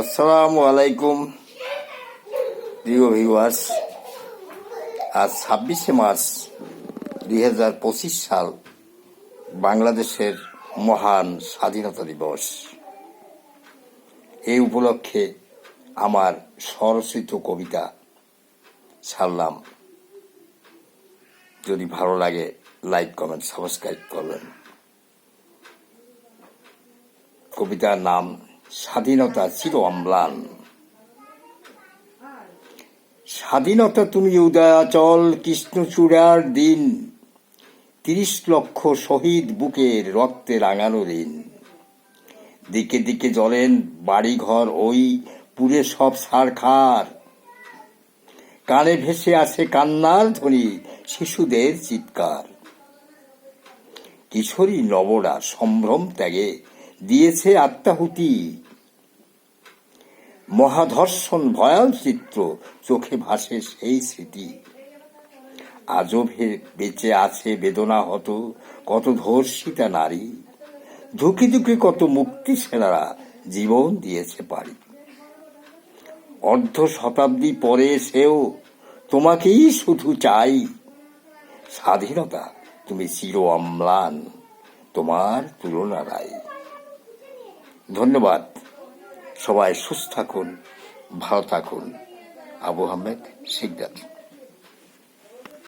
আসসালামু আলাইকুম প্রিয় ভিউয়ার্স। আজ 26শে মার্চ 2025 সাল, বাংলাদেশের মহান স্বাধীনতা দিবস। এই উপলক্ষে আমার স্বরচিত কবিতা ছাড়লাম। যদি ভালো লাগে লাইক, কমেন্ট, সাবস্ক্রাইব করবেন। কবিতার নাম স্বাধীনতা চির অম্লান। স্বাধীনতা তুমি উদয়াচল কৃষ্ণচূড়ার দিন, 30 লক্ষ শহীদ বুকের রক্তে রাঙানো দিন। দিকে দিকে জ্বলেন বাড়িঘর ওই পুড়ে সব ছারখার, কানে ভেসে আসে কান্নার ধ্বনি, শিশুদের চিৎকার। কিশোরী নবরা সম্ভ্রম ত্যাগে দিয়েছে আত্মাহুতি, মহাধর্ষণ ভয়াল চিত্র চোখে ভাসে সেই স্মৃতি। আজও বেঁচে আছে বেদনা হত কত ধর্ষিতা নারী, ধুকি ধুকি কত মুক্তি সেনারা জীবন দিয়েছে পারি। অর্ধ শতাব্দী পরে সেও তোমাকেই শুধু চাই। স্বাধীনতা তুমি চির অম্লান, তোমার তুলনা নাই। ধন্যবাদ। সবাই সুস্থ থাকুন, ভালো থাকুন। আবু আহমেদ শিকদার।